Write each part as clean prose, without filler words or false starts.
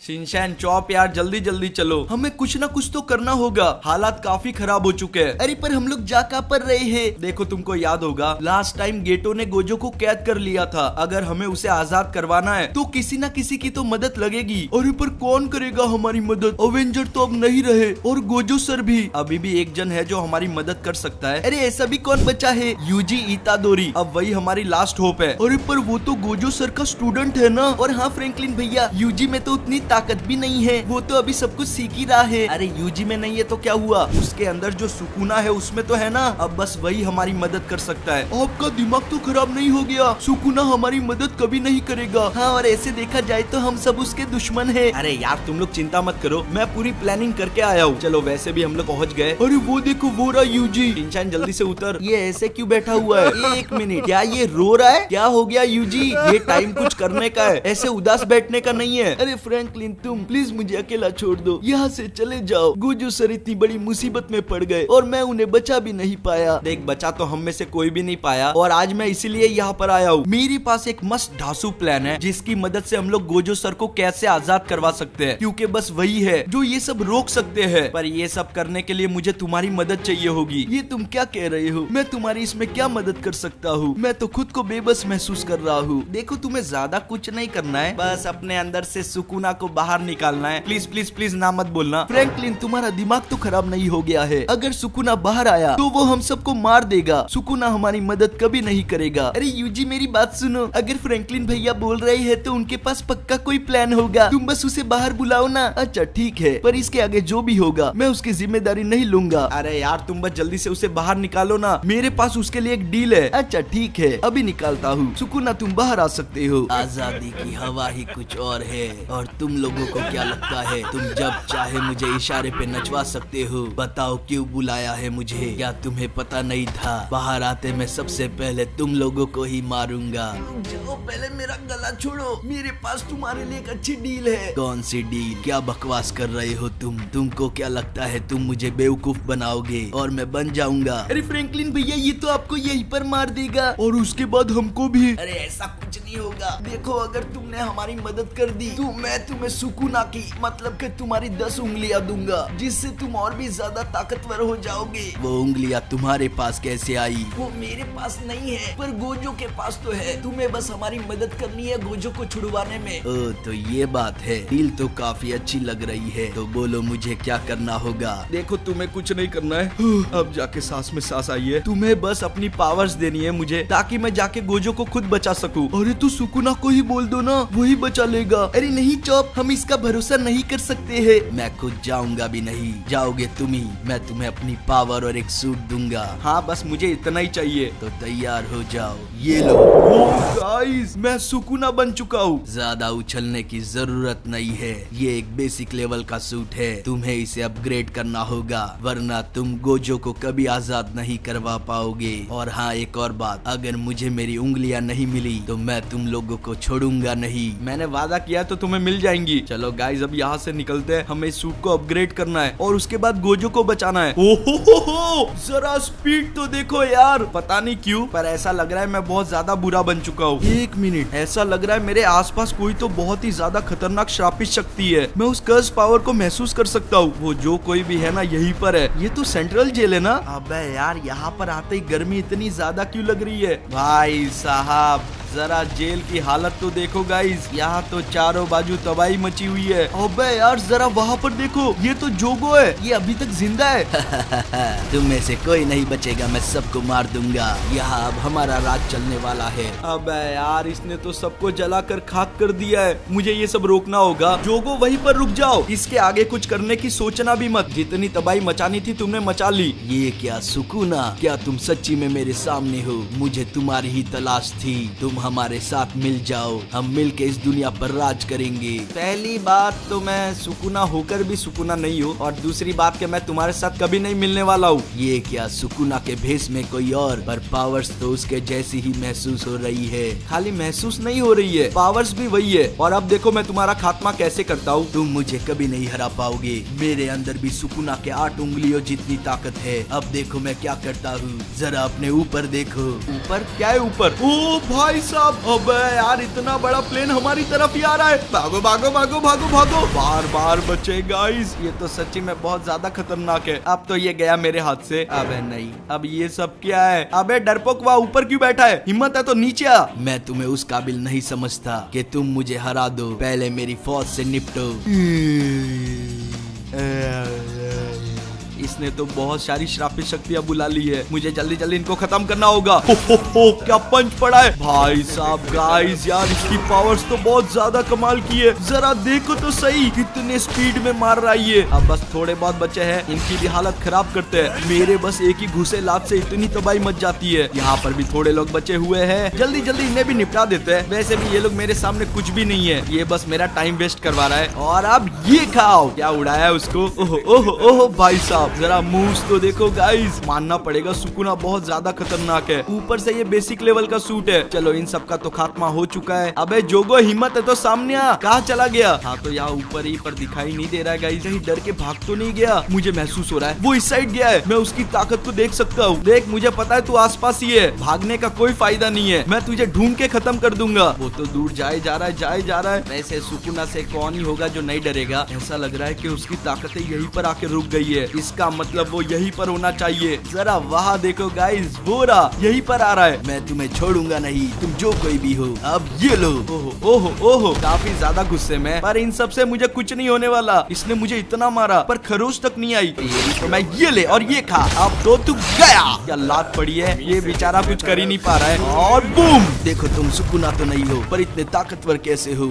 Shinchan chop यार जल्दी जल्दी चलो, हमें कुछ ना कुछ तो करना होगा, हालात काफी खराब हो चुके हैं। अरे पर हम लोग जा कहाँ पर रहे हैं? देखो तुमको याद होगा लास्ट टाइम गेटो ने गोजो को कैद कर लिया था, अगर हमें उसे आजाद करवाना है तो किसी ना किसी की तो मदद लगेगी। अरे पर कौन करेगा हमारी मदद? अवेंजर तो अब नहीं रहे और गोजो सर भी। अभी भी एक जन है जो हमारी मदद कर सकता है। अरे ऐसा भी कौन बचा है? यूजी इतादोरी, अब वही हमारी लास्ट होप है। अरे पर वो तो गोजो सर का स्टूडेंट है ना। और हाँ फ्रैंकलिन भैया, यूजी में तो उतनी ताकत भी नहीं है, वो तो अभी सब कुछ सीख ही रहा है। अरे यूजी में नहीं है तो क्या हुआ, उसके अंदर जो सुकुना है उसमें तो है ना। अब बस वही हमारी मदद कर सकता है। आपका दिमाग तो खराब नहीं हो गया? सुकुना हमारी मदद कभी नहीं करेगा। हाँ और ऐसे देखा जाए तो हम सब उसके दुश्मन है। अरे यार तुम लोग चिंता मत करो, मैं पूरी प्लानिंग करके आया हूँ। चलो वैसे भी हम लोग पहुँच गए। अरे वो देखो वो रहा यूजी। शिनचैन जल्दी से उतर। ये ऐसे क्यों बैठा हुआ है? एक मिनट, क्या ये रो रहा है? क्या हो गया यूजी? ये टाइम कुछ करने का है, ऐसे उदास बैठने का नहीं है। अरे फ्रैंकलिन तुम प्लीज मुझे अकेला छोड़ दो, यहाँ से चले जाओ। गोजो सर इतनी बड़ी मुसीबत में पड़ गए और मैं उन्हें बचा भी नहीं पाया। देख बचा तो हम में से कोई भी नहीं पाया और आज मैं इसीलिए यहाँ पर आया हूँ। मेरे पास एक मस्त ढांसू प्लान है जिसकी मदद से हम लोग गोजो सर को कैसे आजाद करवा सकते हैं, क्योंकि बस वही है जो ये सब रोक सकते हैं। पर ये सब करने के लिए मुझे तुम्हारी मदद चाहिए होगी। ये तुम क्या कह रहे हो? मैं तुम्हारी इसमें क्या मदद कर सकता हूँ? मैं तो खुद को बेबस महसूस कर रहा हूँ। देखो तुम्हें ज्यादा कुछ नहीं करना है, बस अपने अंदर से सुकुना को बाहर निकालना है। प्लीज प्लीज प्लीज ना मत बोलना। फ्रैंकलिन तुम्हारा दिमाग तो खराब नहीं हो गया है? अगर सुकुना बाहर आया तो वो हम सबको मार देगा। सुकुना हमारी मदद कभी नहीं करेगा। अरे यूजी मेरी बात सुनो, अगर फ्रैंकलिन भैया बोल रहे हैं तो उनके पास पक्का कोई प्लान होगा। तुम बस उसे बाहर बुलाओ ना। अच्छा ठीक है, पर इसके आगे जो भी होगा मैं उसकी जिम्मेदारी नहीं लूंगा। अरे यार तुम बस जल्दी से उसे बाहर निकालो ना, मेरे पास उसके लिए एक डील है। अच्छा ठीक है, अभी निकालता हूँ। सुकुना तुम बाहर आ सकते हो। आजादी की हवा ही कुछ और है। और तुम लोगों को क्या लगता है तुम जब चाहे मुझे इशारे पे नचवा सकते हो? बताओ क्यों बुलाया है मुझे? क्या तुम्हें पता नहीं था बाहर आते मैं सबसे पहले तुम लोगों को ही मारूंगा? जाओ पहले मेरा गला छोड़ो, मेरे पास तुम्हारे लिए एक अच्छी डील है। कौन सी डील? क्या बकवास कर रहे हो तुमको क्या लगता है तुम मुझे बेवकूफ बनाओगे और मैं बन जाऊंगा? अरे फ्रैंकलिन भैया ये तो आपको यहीं पर मार देगा और उसके बाद हमको भी। अरे ऐसा कुछ नहीं होगा। देखो अगर तुमने हमारी मदद कर दी तो मैं तुम्हें सुकुना की मतलब कि तुम्हारी 10 उंगलियां दूंगा, जिससे तुम और भी ज्यादा ताकतवर हो जाओगे। वो उंगलियां तुम्हारे पास कैसे आई? वो मेरे पास नहीं है पर गोजो के पास तो है। तुम्हें बस हमारी मदद करनी है गोजो को छुड़वाने में। ओ तो ये बात है। डील तो काफी अच्छी लग रही है, तो बोलो मुझे क्या करना होगा? देखो तुम्हें कुछ नहीं करना है, अब जाके सांस में सांस आई है। तुम्हें बस अपनी पावर्स देनी है मुझे, ताकि मैं जाके गोजो को खुद बचा सकूं। अरे तो सुकुना को ही बोल दो ना, वही बचा लेगा। अरे नहीं चॉप, हम इसका भरोसा नहीं कर सकते हैं। मैं खुद जाऊंगा भी नहीं, जाओगे तुम ही। मैं तुम्हें अपनी पावर और एक सूट दूंगा। हाँ बस मुझे इतना ही चाहिए, तो तैयार हो जाओ। ये लो। गाइस मैं सुकुना बन चुका हूँ। ज्यादा उछलने की जरूरत नहीं है, ये एक बेसिक लेवल का सूट है। तुम्हें इसे अपग्रेड करना होगा, वरना तुम गोजो को कभी आजाद नहीं करवा पाओगे। और हाँ एक और बात, अगर मुझे मेरी उंगलियां नहीं मिली तो मैं तुम लोगों को छोड़ूंगा नहीं। मैंने वादा किया तो तुम्हें मिल जाएंगी। चलो गाइस अब यहाँ से निकलते हैं, हमें इस सूट को अपग्रेड करना है और उसके बाद गोजो को बचाना है। ओहो जरा स्पीड तो देखो यार, पता नहीं क्यों पर ऐसा लग रहा है मैं बहुत ज्यादा बुरा बन चुका हूँ। एक मिनट, ऐसा लग रहा है मेरे आसपास कोई तो बहुत ही ज्यादा खतरनाक श्रापित शक्ति है। मैं उस कर्स पावर को महसूस कर सकता हूँ। वो जो कोई भी है ना यहीं पर है। ये तो सेंट्रल जेल है ना? अबे यार यहाँ पर आते ही गर्मी इतनी ज्यादा क्यों लग रही है? भाई साहब जरा जेल की हालत तो देखो गाइस, यहाँ तो चारों बाजू तबाही मची हुई है। अबे यार जरा वहाँ पर देखो, ये तो जोगो है, ये अभी तक जिंदा है। तुम में से कोई नहीं बचेगा, मैं सबको मार दूंगा। यहाँ अब हमारा राज चलने वाला है। अबे यार इसने तो सबको जलाकर खाक कर दिया है, मुझे ये सब रोकना होगा। जोगो वहीं पर रुक जाओ, इसके आगे कुछ करने की सोचना भी मत। जितनी तबाही मचानी थी तुमने मचा ली। ये क्या सुकुना, क्या तुम सच्ची में मेरे सामने हो? मुझे तुम्हारी ही तलाश थी, तुम हमारे साथ मिल जाओ, हम मिलके इस दुनिया पर राज करेंगे। पहली बात तो मैं सुकुना होकर भी सुकुना नहीं हूँ, और दूसरी बात कि मैं तुम्हारे साथ कभी नहीं मिलने वाला हूँ। ये क्या सुकुना के भेष में कोई और, पर पावर्स तो उसके जैसी ही महसूस हो रही है। खाली महसूस नहीं हो रही है, पावर्स भी वही है। और अब देखो मैं तुम्हारा खात्मा कैसे करता हूँ। तुम मुझे कभी नहीं हरा पाओगे, मेरे अंदर भी सुकुना के 8 उंगलियों जितनी ताकत है। अब देखो मैं क्या करता हूँ, जरा अपने ऊपर देखो। ऊपर क्या है? ऊपर ओ भाई साहब, अबे यार इतना बड़ा प्लेन हमारी तरफ ही आ रहा है। भागो भागो भागो भागो भागो, बार बार बचे गाइस, ये तो सच्ची में बहुत ज्यादा खतरनाक है। अब तो ये गया मेरे हाथ से। अबे नहीं, अब ये सब क्या है? अबे डरपोक वहाँ ऊपर क्यों बैठा है? हिम्मत है तो नीचे आ। मैं तुम्हें उस काबिल नहीं समझता कि तुम मुझे हरा दो, पहले मेरी फौज से निपटो। इसने तो बहुत सारी श्रापित शक्तियां बुला ली है, मुझे जल्दी जल्दी इनको खत्म करना होगा। हो, क्या पंच पड़ा है भाई साहब। गाइस यार इसकी पावर्स तो बहुत ज्यादा कमाल की है, जरा देखो तो सही कितने स्पीड में मार रहा है ये। अब बस थोड़े बहुत बचे हैं, इनकी भी हालत खराब करते हैं। मेरे बस एक ही घुसे लात से इतनी तबाही मच जाती है। यहाँ पर भी थोड़े लोग बचे हुए हैं, जल्दी जल्दी इन्हें भी निपटा देते हैं। वैसे भी ये लोग मेरे सामने कुछ भी नहीं है, ये बस मेरा टाइम वेस्ट करवा रहा है। और अब ये खाओ, क्या उड़ाया है उसको। ओहो ओहो ओहो भाई साहब, जरा मूव्स तो देखो गाइस, मानना पड़ेगा सुकुना बहुत ज्यादा खतरनाक है। ऊपर से ये बेसिक लेवल का सूट है। चलो इन सब का तो खात्मा हो चुका है। अबे जोगो हिम्मत है तो सामने आ। कहाँ चला गया? हाँ तो यहाँ ऊपर ही पर दिखाई नहीं दे रहा है गाइस, कहीं डर के भाग तो नहीं गया? मुझे महसूस हो रहा है वो इस साइड गया है, मैं उसकी ताकत को देख सकता हूँ। देख मुझे पता है तू आसपास ही है, भागने का कोई फायदा नहीं है, मैं तुझे ढूंढ के खत्म कर दूंगा। वो तो दूर जाए जा रहा है, जाए जा रहा है। वैसे सुकुना से कौन ही होगा जो नहीं डरेगा? ऐसा लग रहा है कि उसकी ताकतें यहीं पर आके रुक गई है, इसका मतलब वो यहीं पर होना चाहिए। जरा वहाँ देखो गाइस, वो रहा यहीं पर आ रहा है। मैं तुम्हें छोड़ूंगा नहीं, तुम जो कोई भी हो। अब ये लो। ओहो ओहो ओहो, काफी ज्यादा गुस्से में, पर इन सब से मुझे कुछ नहीं होने वाला। इसने मुझे इतना मारा पर खरोच तक नहीं आई। तो मैं ये ले और ये खा। अब तो तू गया। क्या लात पड़ी है, ये बेचारा कुछ कर ही नहीं पा रहा है। और बूम, देखो तुम सुकुना तो नहीं हो पर इतने ताकतवर कैसे हो।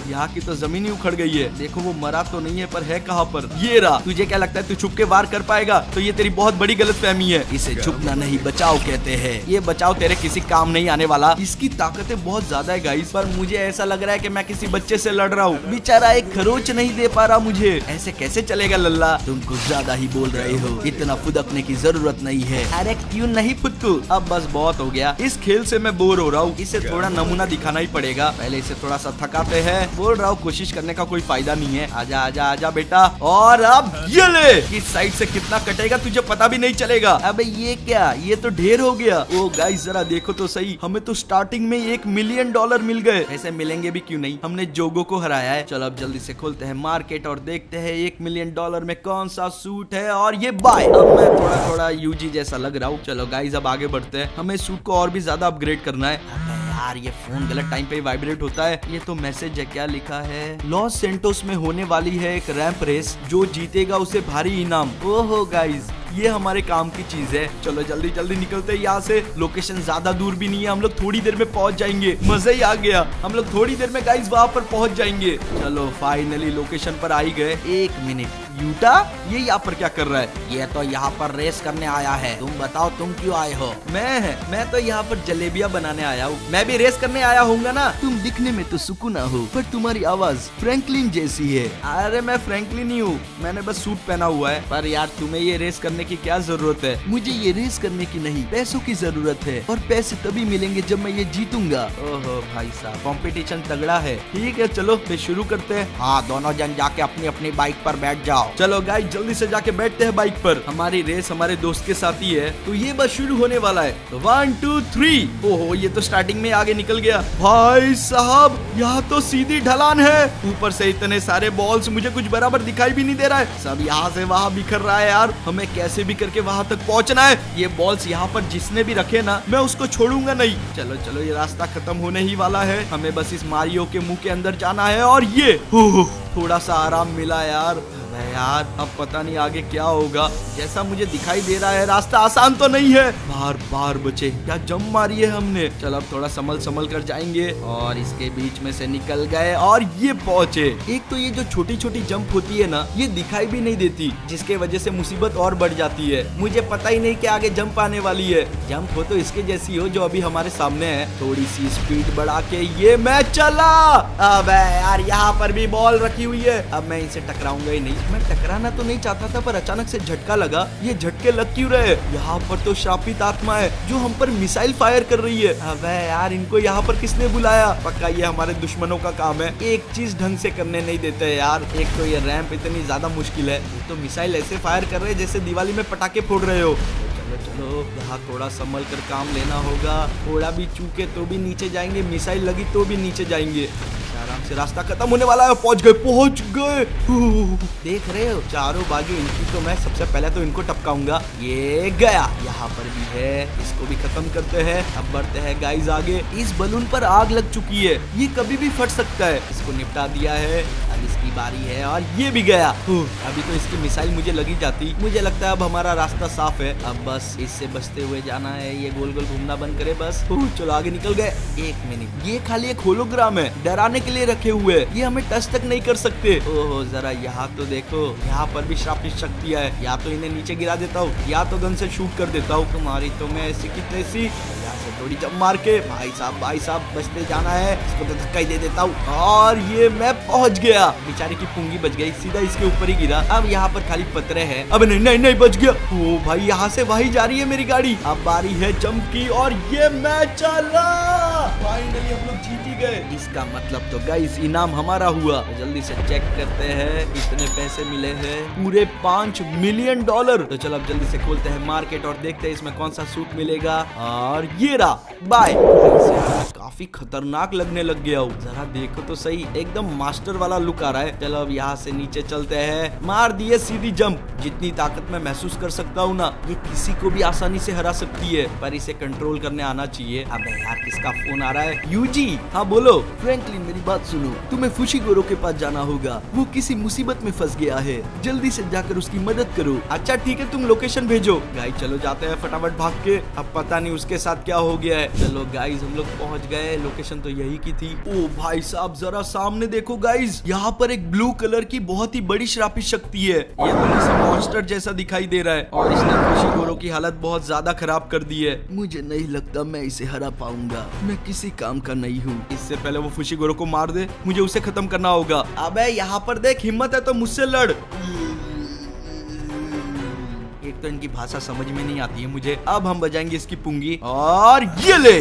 यहाँ की तो जमीन ही उखड़ गई है। देखो वो मरा तो नहीं है पर है कहाँ पर? ये रहा। तुझे क्या लगता है तू छुप के वार कर पाएगा? तो ये तेरी बहुत बड़ी गलतफहमी है। इसे छुपना नहीं बचाव कहते हैं। ये बचाव तेरे किसी काम नहीं आने वाला। इसकी ताकतें बहुत ज्यादा है गाइस, पर मुझे ऐसा लग रहा है कि मैं किसी बच्चे से लड़ रहा हूँ। बेचारा एक खरोच नहीं दे पा रहा मुझे। ऐसे कैसे चलेगा लल्ला? तुम कुछ ज्यादा ही बोल रहे हो, इतना फुदकने की जरूरत नहीं है। अरे क्यों नहीं फुदकू? अब बस बहुत हो गया, इस खेल से मैं बोर हो रहा हूँ। इसे थोड़ा नमूना दिखाना ही पड़ेगा। पहले इसे थोड़ा सा थकाते हैं। बोल रहा हूँ कोशिश करने का कोई फायदा नहीं है। आजा आजा आजा बेटा। और अब ये ले, इस साइड से कितना कटेगा तुझे पता भी नहीं चलेगा। अबे ये क्या, ये तो ढेर हो गया। ओ गाइस जरा देखो तो सही, हमें तो स्टार्टिंग में $1 मिलियन मिल गए। ऐसे मिलेंगे भी क्यों नहीं, हमने जोगो को हराया है। चलो अब जल्दी से खोलते हैं मार्केट और देखते हैं $1 मिलियन में कौन सा सूट है। और ये बाय। अब मैं थोड़ा थोड़ा यूजी जैसा लग रहा हूँ। चलो गाइस अब आगे बढ़ते हैं, हमें सूट को और भी ज्यादा अपग्रेड करना है। यार ये फोन गलत टाइम पे वाइब्रेट होता है। ये तो मैसेज है, क्या लिखा है? लॉस सेंटोस में होने वाली है एक रैंप रेस, जो जीतेगा उसे भारी इनाम। ओहो गाइस ये हमारे काम की चीज है। चलो जल्दी जल्दी निकलते हैं यहाँ से। लोकेशन ज्यादा दूर भी नहीं है, हम लोग थोड़ी देर में पहुंच जाएंगे। मजा ही आ गया, हम लोग थोड़ी देर में गाइस वहाँ पर पहुंच जाएंगे। चलो फाइनली लोकेशन पर आ ही गए। 1 मिनट, यूटा ये यहाँ पर क्या कर रहा है? ये तो यहाँ पर रेस करने आया है। तुम बताओ तुम क्यों आए हो? मैं तो यहाँ पर जलेबियाँ बनाने आया हूँ। मैं भी रेस करने आया होऊंगा ना। तुम दिखने में तो सुकुना हो, पर तुम्हारी आवाज फ्रैंकलिन जैसी है। अरे मैं फ्रैंकलिन ही हूँ, मैंने बस सूट पहना हुआ है। पर यार तुम्हें ये रेस करने की क्या जरूरत है? मुझे ये रेस करने की नहीं, पैसों की जरूरत है, और पैसे तभी मिलेंगे जब मैं ये जीतूंगा। ओहो भाई साहब, कंपटीशन तगड़ा है। ठीक है चलो फिर शुरू करते हैं। हाँ दोनों जन जाके अपनी अपनी बाइक पर बैठ जाओ। चलो गाइस जल्दी से जाके बैठते हैं बाइक पर। हमारी रेस हमारे दोस्त के साथ ही है, तो ये बस शुरू होने वाला है। तो 1 2 3। ओहो ये तो स्टार्टिंग में आगे निकल गया। भाई साहब यहाँ तो सीधी ढलान है, ऊपर से इतने सारे बॉल्स, मुझे कुछ बराबर दिखाई भी नहीं दे रहा है। सब यहाँ से वहाँ बिखर रहा है यार, हमें कैसे भी करके वहाँ तक पहुँचना है। ये बॉल्स यहाँ पर जिसने भी रखे ना, मैं उसको छोड़ूंगा नहीं। चलो चलो ये रास्ता खत्म होने ही वाला है, हमें बस इस मारियो के मुंह के अंदर जाना है। और ये थोड़ा सा आराम मिला यार। यार अब पता नहीं आगे क्या होगा, जैसा मुझे दिखाई दे रहा है रास्ता आसान तो नहीं है। बार बार बचे, क्या जंप मारी है हमने। चलो अब थोड़ा संभल कर जाएंगे। और इसके बीच में से निकल गए और ये पहुंचे। एक तो ये जो छोटी छोटी जंप होती है ना, ये दिखाई भी नहीं देती, जिसके वजह से मुसीबत और बढ़ जाती है। मुझे पता ही नहीं कि आगे जंप आने वाली है। जंप हो तो इसके जैसी हो जो अभी हमारे सामने है। थोड़ी सी स्पीड बढ़ा के ये मैं चला। अब यार यहाँ पर भी बॉल रखी हुई है, अब मैं इनसे टकराऊंगा ही नहीं। मैं टकराना तो नहीं चाहता था, पर अचानक से झटका लगा। ये झटके लग क्यों रहे? यहाँ पर तो श्रापित आत्मा है जो हम पर मिसाइल फायर कर रही है। अबे यार इनको यहाँ पर किसने बुलाया? पक्का ये हमारे दुश्मनों का काम है, एक चीज ढंग से करने नहीं देते यार। एक तो ये रैंप इतनी ज्यादा मुश्किल है, तो मिसाइल ऐसे फायर कर रहे हैं जैसे दिवाली में पटाखे फोड़ रहे हो। चलो चलो, यहाँ थोड़ा संभल कर काम लेना होगा। थोड़ा भी चूके तो भी नीचे जाएंगे, मिसाइल लगी तो भी नीचे जाएंगे। आराम से, रास्ता खत्म होने वाला है। पहुंच गए। देख रहे हो चारों बाजू इनकी, तो मैं सबसे पहले तो इनको टपकाऊंगा। ये गया, यहाँ पर भी है, इसको भी खत्म करते हैं। अब बढ़ते हैं गाइस आगे। इस बलून पर आग लग चुकी है, ये कभी भी फट सकता है। इसको निपटा दिया है, अब इसकी बारी है और ये भी गया। अभी तो इसकी मिसाइल मुझे लगी जाती। मुझे लगता है अब हमारा रास्ता साफ है। अब बस इससे बचते हुए जाना है। ये गोल गोल घूमना बंद करे बस। चलो आगे निकल गए। एक मिनट, ये खाली एक होलोग्राम है, डराने के लिए रखे हुए। ये हमें टच तक नहीं कर सकते। ओहो, जरा यहाँ तो देखो, यहाँ पर भी श्रापित शक्तियाँ है। या तो इन्हें नीचे गिरा देता हूँ, या तो गन से शूट कर देता हूँ। तुम्हारी तो मैं ऐसी की तैसी, यहाँ से थोड़ी जंप मार के भाई साहब बचते जाना है। इसको तो धक्का ही दे देता हूँ और ये मैं पहुँच गया। बेचारे की पुंगी बच गई, सीधा इसके ऊपर ही गिरा। अब यहाँ पर खाली पत्थर है। अब नहीं बच गया। ओ भाई, यहाँ से वही जा रही है मेरी गाड़ी। अब बारी है जंप की और ये मैं चला। फाइनली हम लोग जीत ही गए। इसका मतलब तो गाइस इनाम हमारा हुआ। तो जल्दी से चेक करते हैं कितने पैसे मिले हैं। पूरे $5 मिलियन। तो चलो अब जल्दी से खोलते हैं मार्केट और देखते हैं इसमें कौन सा सूट मिलेगा। और ये रहा, बाय। काफी खतरनाक लगने लग गया हूँ, जरा देखो तो सही, एकदम मास्टर वाला लुक आ रहा है। चलो अब यहाँ से नीचे चलते हैं। मार दिए सीधी जंप। जितनी ताकत मैं महसूस कर सकता हूँ ना, ये किसी को भी आसानी से हरा सकती है, पर इसे कंट्रोल करने आना चाहिए। अबे यार, किसका फोन आ रहा है? यूजी, हाँ बोलो। फ्रैंकलिन, मेरी बात सुनो, तुम्हें फुशिगोरो के पास जाना होगा। वो किसी मुसीबत में फंस गया है, जल्दी से जाकर उसकी मदद करो। अच्छा ठीक है, तुम लोकेशन भेजो। गाइस चलो जाते हैं फटाफट भाग के। अब पता नहीं उसके साथ क्या हो गया है। चलो गाइस हम लोग पहुंच गए, लोकेशन तो यही की थी। ओ भाई साहब, जरा सामने देखो गाइस, यहाँ पर एक ब्लू कलर की बहुत ही बड़ी श्रापित शक्ति है। ये तो किसी मॉन्स्टर जैसा दिखाई दे रहा है और इसने फुशिगोरो की हालत बहुत ज्यादा खराब कर दी है। मुझे नहीं लगता मैं इसे हरा पाऊंगा, मैं किसी काम का नहीं हूँ। इससे पहले वो फुशिगोरो को मार दे, मुझे उसे खत्म करना होगा। अबे यहाँ पर देख, हिम्मत है तो मुझसे लड़। एक तो इनकी भाषा समझ में नहीं आती है मुझे। अब हम बजाएंगे इसकी पुंगी और ये ले।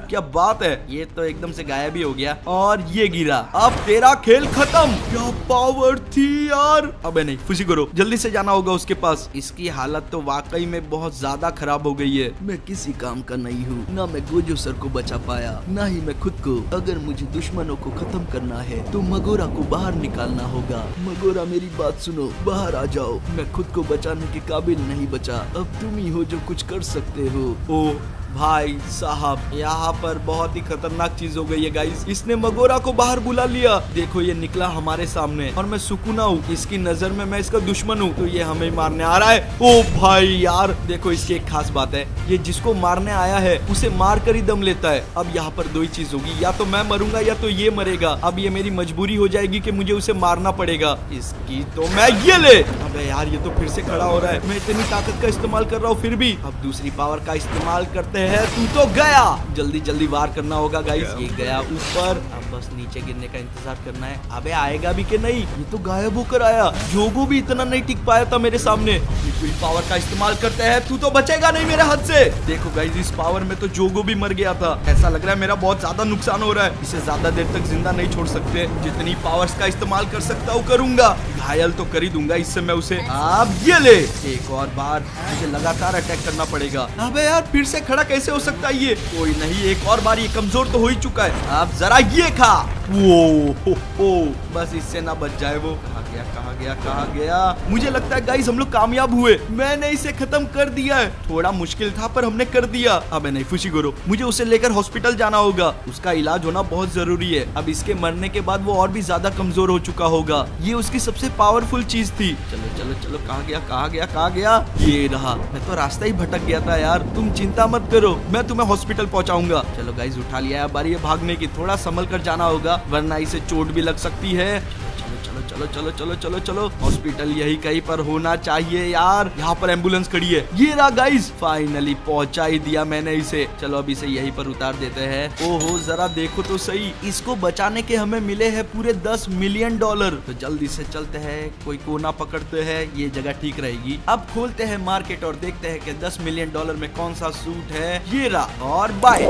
क्या बात है, ये तो एकदम से गायब ही हो गया और ये गिरा। अब तेरा खेल खत्म। क्या पावर थी यार। अबे नहीं, फुशिगोरो जल्दी से जाना होगा उसके पास। इसकी हालत तो वाकई में बहुत ज्यादा खराब हो गई है। मैं किसी काम का नहीं हूँ, ना मैं गोजो सर को बचा पाया, ना ही मैं खुद को। अगर मुझे दुश्मनों को खत्म करना है तो मगोरा को बाहर निकालना होगा। मगोरा मेरी बात सुनो, बाहर आ जाओ। मैं खुद को बचाने के काबिल नहीं बचा, अब तुम ही हो जो कुछ कर सकते हो। ओ भाई साहब, यहाँ पर बहुत ही खतरनाक चीज हो गई है गाइस। इसने मगोरा को बाहर बुला लिया। देखो ये निकला हमारे सामने और मैं सुकूना हूँ, इसकी नजर में मैं इसका दुश्मन हूँ, तो ये हमें मारने आ रहा है। ओ भाई यार, देखो इसकी एक खास बात है, ये जिसको मारने आया है उसे मार कर ही दम लेता है। अब यहाँ पर दो ही चीज होगी, या तो मैं मरूंगा या तो ये मरेगा। अब ये मेरी मजबूरी हो जाएगी कि मुझे उसे मारना पड़ेगा। इसकी तो मैं ये ले। अबे यार, ये तो फिर से खड़ा हो रहा है। मैं इतनी ताकत का इस्तेमाल कर रहा हूँ फिर भी। अब दूसरी पावर का इस्तेमाल करते है। तू तो गया, जल्दी जल्दी वार करना होगा गाइस। ये गया ऊपर, अब बस नीचे गिरने का इंतजार करना है। अबे आएगा भी कि नहीं? ये तो गायब होकर आया। जोगो भी इतना नहीं टिक पाया था मेरे सामने। पूरी पावर का इस्तेमाल करते हैं। तू तो बचेगा नहीं मेरे हाथ से। देखो गाइस, इस पावर में तो जोगो भी मर गया था। ऐसा लग रहा है मेरा बहुत ज्यादा नुकसान हो रहा है। इसे ज्यादा देर तक जिंदा नहीं छोड़ सकते। जितनी पावर्स का इस्तेमाल कर सकता हूँ करूंगा। घायल तो कर ही दूंगा इससे मैं उसे। अब ये ले, एक और बार मुझे लगातार अटैक करना पड़ेगा। अबे यार, फिर से खड़ा कैसे हो सकता है ये? कोई नहीं, एक और बार, ये कमजोर तो हो ही चुका है। अब जरा ये खा। वो हो, बस इससे ना बच जाए वो। कहाँ गया? मुझे लगता है गाइस हम लोग कामयाब हुए। मैंने इसे खत्म कर दिया है। थोड़ा मुश्किल था पर हमने कर दिया। अबे नहीं फुशिगोरो, मुझे उसे लेकर हॉस्पिटल जाना होगा। उसका इलाज होना बहुत जरूरी है। अब इसके मरने के बाद वो और भी ज्यादा कमजोर हो चुका होगा। ये उसकी सबसे पावरफुल चीज थी। चलो चलो चलो, कहाँ गया? ये रहा। मैं तो रास्ता ही भटक गया था यार। तुम चिंता मत करो, मैं तुम्हें हॉस्पिटल पहुंचाऊंगा। चलो गाइस, उठा लिया है। बारी है भागने की, थोड़ा संभल कर जाना होगा वरना इसे चोट भी लग सकती है। चलो, हॉस्पिटल यही कहीं पर होना चाहिए यार। यहाँ पर एम्बुलेंस खड़ी है। ये रहा गाइस, फाइनली पहुंचा ही दिया मैंने इसे। चलो अब इसे यहीं पर उतार देते हैं। ओहो, जरा देखो तो सही, इसको बचाने के हमें मिले हैं पूरे $10 मिलियन। तो जल्दी से चलते हैं, कोई कोना पकड़ते हैं, ये जगह ठीक रहेगी। अब खोलते हैं मार्केट और देखते हैं कि $10 मिलियन में कौन सा सूट है। ये रहा और बाय।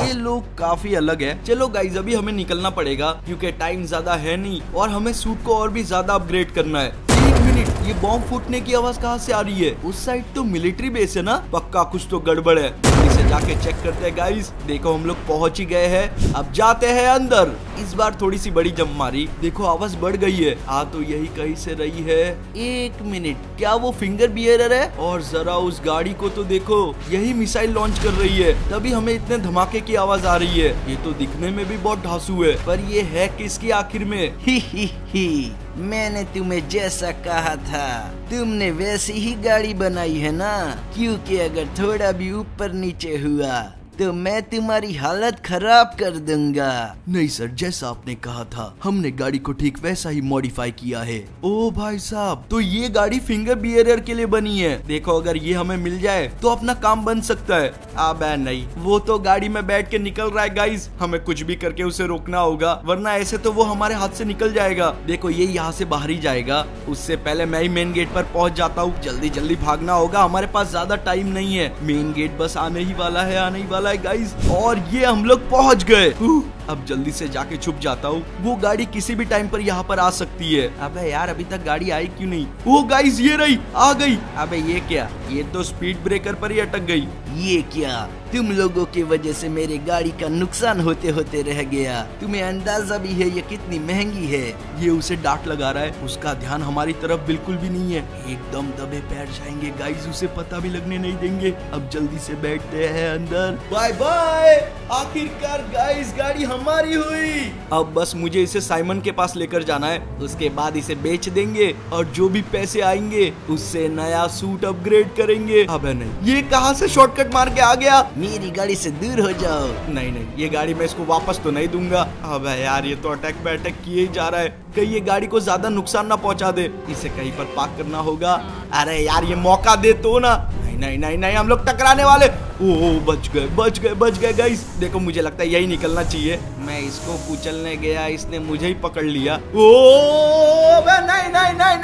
ये लोग काफी अलग है। चलो गाइस, अभी हमें निकलना पड़ेगा क्योंकि टाइम ज्यादा है नहीं और हमें सूट को और भी ज्यादा अपग्रेड करना है। 1 मिनट, ये बॉम्ब फूटने की आवाज कहाँ से आ रही है? उस साइड तो मिलिट्री बेस है ना, पक्का कुछ तो गड़बड़ है। इसे जाके चेक करते हैं गाइस। देखो हम लोग पहुंच ही गए हैं, अब जाते हैं अंदर। इस बार थोड़ी सी बड़ी जंप मारी, देखो आवाज बढ़ गई है। आ तो यही कहीं से रही है। एक मिनट, क्या वो फिंगर बियरर है? और जरा उस गाड़ी को तो देखो, यही मिसाइल लॉन्च कर रही है, तभी हमें इतने धमाके की आवाज आ रही है। ये तो दिखने में भी बहुत ढांसू है, पर ये है किसकी आखिर में? ही मैंने तुम्हें जैसा कहा था, तुमने वैसी ही गाड़ी बनाई है ना, क्योंकि अगर थोड़ा भी ऊपर नीचे हुआ तो मैं तुम्हारी हालत खराब कर दूंगा। नहीं सर, जैसा आपने कहा था, हमने गाड़ी को ठीक वैसा ही मॉडिफाई किया है। ओ भाई साहब, तो ये गाड़ी फिंगर बियरर के लिए बनी है। देखो अगर ये हमें मिल जाए तो अपना काम बन सकता है। अबे नहीं, वो तो गाड़ी में बैठ के निकल रहा है गाइस, हमें कुछ भी करके उसे रोकना होगा, वरना ऐसे तो वो हमारे हाथ से निकल जाएगा। देखो ये यहाँ से बाहर ही जाएगा, उससे पहले मैं ही मेन गेट पर पहुंच जाता हूँ। जल्दी जल्दी भागना होगा, हमारे पास ज्यादा टाइम नहीं है। मेन गेट बस आने ही वाला है गाइस, और ये हम लोग पहुंच गए। अब जल्दी से जाके छुप जाता हूँ, वो गाड़ी किसी भी टाइम पर यहाँ पर आ सकती है। अबे यार, अभी तक गाड़ी आई क्यों नहीं? वो गाइस ये रही, आ गई। अबे ये क्या, ये तो स्पीड ब्रेकर पर ही अटक गई। ये क्या, तुम लोगों की वजह से मेरी गाड़ी का नुकसान होते होते रह गया। तुम्हें अंदाजा भी है ये कितनी महंगी है? ये उसे डांट लगा रहा है, उसका ध्यान हमारी तरफ बिल्कुल भी नहीं है। एकदम दबे पैर जाएंगे गाइस, उसे पता भी लगने नहीं देंगे। अब जल्दी से बैठते हैं अंदर। बाय बाय, आखिरकार गाइस गाड़ी हमारी हुई। अब बस मुझे इसे साइमन के पास लेकर जाना है, उसके बाद इसे बेच देंगे और जो भी पैसे आएंगे उससे नया सूट अपग्रेड करेंगे। अबे नहीं, ये कहाँ से शॉर्टकट मार के आ गया? मेरी गाड़ी से दूर हो जाओ। नहीं नहीं, ये गाड़ी मैं इसको वापस तो नहीं दूंगा। अबे यार, ये तो अटैक पे अटैक किए ही जा रहा है, कहीं ये गाड़ी को ज्यादा नुकसान ना पहुंचा दे। इसे कहीं पर पार्क करना होगा। अरे यार, ये मौका दे तो ना। नहीं नहीं नहीं, हम लोग टकराने वाले। ओह, बच गए गाइस। देखो मुझे लगता है यही निकलना चाहिए। मैं इसको कुचलने गया, इसने मुझे ही पकड़ लिया।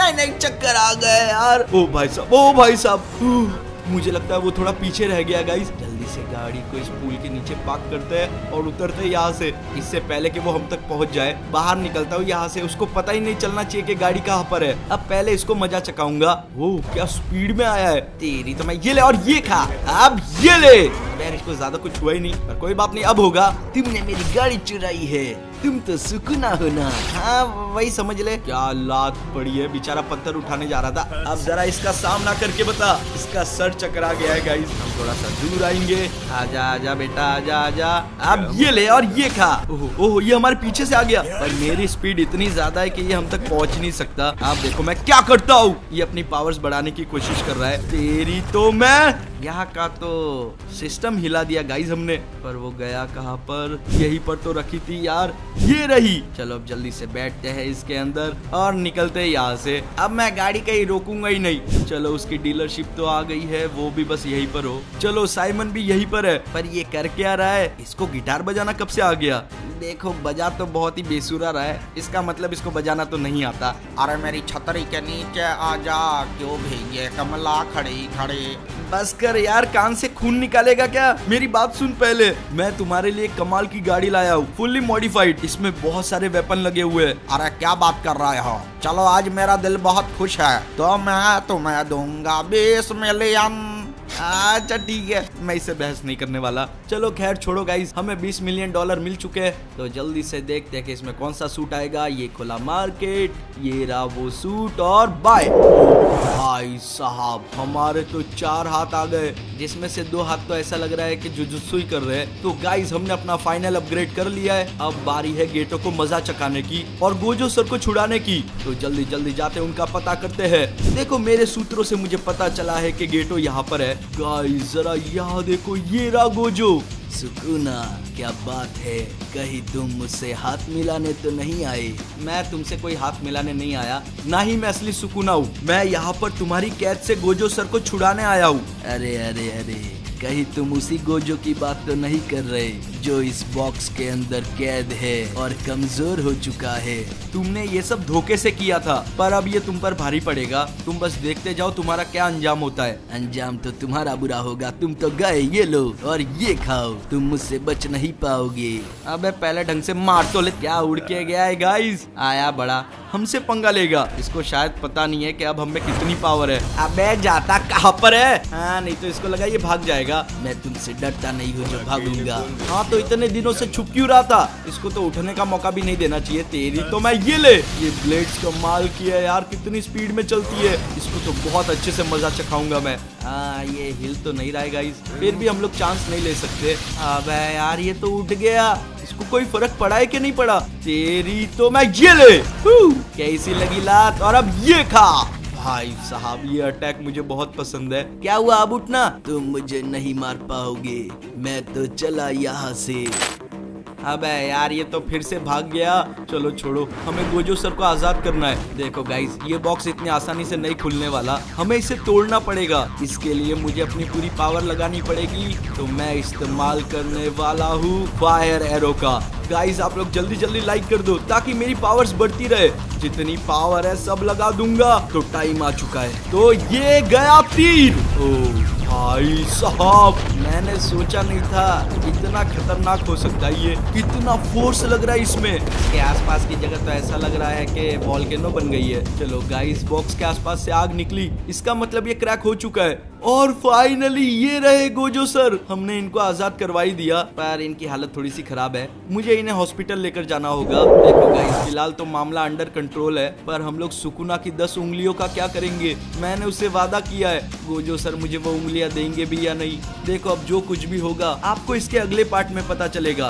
नहीं, चक्कर आ गए यार। ओ भाई साहब, मुझे लगता है वो थोड़ा पीछे रह गया गाइस। जल्दी से गाड़ी को इस पुल के नीचे पार्क करते हैं और उतरते हैं यहाँ से, इससे पहले कि वो हम तक पहुँच जाए। बाहर निकलता हूँ यहाँ से, उसको पता ही नहीं चलना चाहिए कि गाड़ी कहाँ पर है। अब पहले इसको मजा चकाऊंगा। वो क्या स्पीड में आया है, तेरी तो मैं ये ले और ये खा, अब ये ले। यार इसको ज्यादा कुछ हुआ ही नहीं, पर कोई बात नहीं, अब होगा। तुमने मेरी गाड़ी चुराई है, तुम तो सुकूना हो ना। हाँ वही समझ ले। क्या लात पड़ी है, बेचारा पत्थर उठाने जा रहा था। अब जरा इसका सामना करके बता। इसका सर चकरा गया है गाइस, हम थोड़ा सा दूर आएंगे। आजा आजा बेटा, आजा। अब ये ले और ये खा। ओह, ये हमारे पीछे से आ गया, पर मेरी स्पीड इतनी ज्यादा है कि ये हम तक पहुंच नहीं सकता। आप देखो मैं क्या करता हूँ, ये अपनी पावर्स बढ़ाने की कोशिश कर रहा है। तेरी तो मैं यहाँ का तो सिस्टम हिला दिया गाइस हमने, पर वो गया कहाँ पर? यहीं पर तो रखी थी यार, ये रही। चलो अब जल्दी से बैठते हैं इसके अंदर और निकलते हैं यहाँ से। अब मैं गाड़ी कहीं रोकूंगा ही नहीं। चलो उसकी डीलरशिप तो आ गई है, वो भी बस यहीं पर हो। चलो साइमन भी यहीं पर है, पर ये कर क्या रहा है? इसको गिटार बजाना कब से आ गया? देखो बजा तो बहुत ही बेसुरा रहा है, इसका मतलब इसको बजाना तो नहीं आता। अरे मेरी छतरी के नीचे आजा, क्यों भीगे कमला खड़ी खड़ी। बस कर यार, कान से खून निकालेगा क्या? मेरी बात सुन पहले। मैं तुम्हारे लिए कमाल की गाड़ी लाया हूँ, फुल्ली मॉडिफाइड। इसमें बहुत सारे वेपन लगे हुए हैं। अरे क्या बात कर रहे हो? चलो आज मेरा दिल बहुत खुश है, तो मैं तुम्हें दूंगा 20 मिलियन। अच्छा ठीक है, मैं इससे बहस नहीं करने वाला। चलो खैर छोड़ो गाइस, हमें $20 मिलियन मिल चुके हैं, तो जल्दी से देखते हैं कि इसमें कौन सा सूट आएगा। ये खुला मार्केट, ये रहा वो सूट, और बाय। भाई साहब, हमारे तो 4 हाथ आ गए, जिसमें से 2 हाथ तो ऐसा लग रहा है कि जुजुत्सु ही कर रहे हैं। तो गाइस हमने अपना फाइनल अपग्रेड कर लिया है। अब बारी है गेटो को मजा चकाने की और गोजो सर को छुड़ाने की। तो जल्दी जल्दी जाते उनका पता करते हैं। देखो मेरे सूत्रों से मुझे पता चला है कि गेटो यहाँ पर है। गाइस जरा यहाँ देखो, ये रहा गोजो। सुकूना, क्या बात है, कहीं तुम मुझसे हाथ मिलाने तो नहीं आए? मैं तुमसे कोई हाथ मिलाने नहीं आया, ना ही मैं असली सुकूना हूँ। मैं यहाँ पर तुम्हारी कैद से गोजो सर को छुड़ाने आया हूँ। अरे अरे अरे, कहीं तुम उसी गोजो की बात तो नहीं कर रहे जो इस बॉक्स के अंदर कैद है और कमजोर हो चुका है? तुमने ये सब धोखे से किया था, पर अब ये तुम पर भारी पड़ेगा। तुम बस देखते जाओ तुम्हारा क्या अंजाम होता है। अंजाम तो तुम्हारा बुरा होगा, तुम तो गए। ये लो और ये खाओ, तुम मुझसे बच नहीं पाओगे। अबे पहले ढंग से मार तो ले। क्या उड़ के गया है गाइस? आया बड़ा, हमसे पंगा लेगा। इसको शायद पता नहीं है कि अब हमें कितनी पावर है। अबे जाता कहाँ पर है? हाँ, नहीं तो इसको लगा ये भाग जाएगा। मैं तुमसे डरता नहीं हूँ जो भागूंगा। हाँ, तो इतने दिनों से छुप क्यों रहा था? इसको तो उठने का मौका भी नहीं देना चाहिए। तेरी तो मैं ये ब्लेड्स कमाल की है यार, कितनी स्पीड में चलती है। इसको तो बहुत अच्छे से मजा चखाऊंगा मैं। हाँ, ये हिल तो नहीं रहा है गाइस, फिर भी हम लोग चांस नहीं ले सकते। अबे यार, ये तो उठ गया। इसको कोई फर्क पड़ा है कि नहीं पड़ा? तेरी तो मैं ये ले। कैसी लगी लात? और अब ये खा। भाई साहब, ये अटैक मुझे बहुत पसंद है। क्या हुआ, अब उठना? तुम मुझे नहीं मार पाओगे, मैं तो चला यहाँ से। अबे यार, ये तो फिर से भाग गया। चलो छोड़ो, हमें गोजो सर को आजाद करना है। देखो गाइस, ये बॉक्स इतनी आसानी से नहीं खुलने वाला, हमें इसे तोड़ना पड़ेगा। इसके लिए मुझे अपनी पूरी पावर लगानी पड़ेगी। तो मैं इस्तेमाल करने वाला हूँ फायर एरो का। गाइस, आप लोग जल्दी जल्दी लाइक कर दो ताकि मेरी पावर्स बढ़ती रहे। जितनी पावर है सब लगा दूंगा। तो टाइम आ चुका है, तो ये गया तीर। ओ भाई साहब, मैंने सोचा नहीं था इतना खतरनाक हो सकता है। ये कितना फोर्स लग रहा है इसमें। इसके आसपास की जगह तो ऐसा लग रहा है कि वॉल्केनो बन गई है। चलो गाइस, बॉक्स के आसपास से आग निकली, इसका मतलब ये क्रैक हो चुका है। और फाइनली ये रहे गोजो सर। हमने इनको आजाद करवा ही दिया, पर इनकी हालत थोड़ी सी खराब है। मुझे इन्हें हॉस्पिटल लेकर जाना होगा। देखो गाइस, फिलहाल तो मामला अंडर कंट्रोल है, पर हम लोग सुकुना की 10 उंगलियों का क्या करेंगे? मैंने उससे वादा किया है। गोजो सर मुझे वो उंगलियां देंगे भी या नहीं, देखो अब जो कुछ भी होगा आपको इसके अगले पार्ट में पता चलेगा।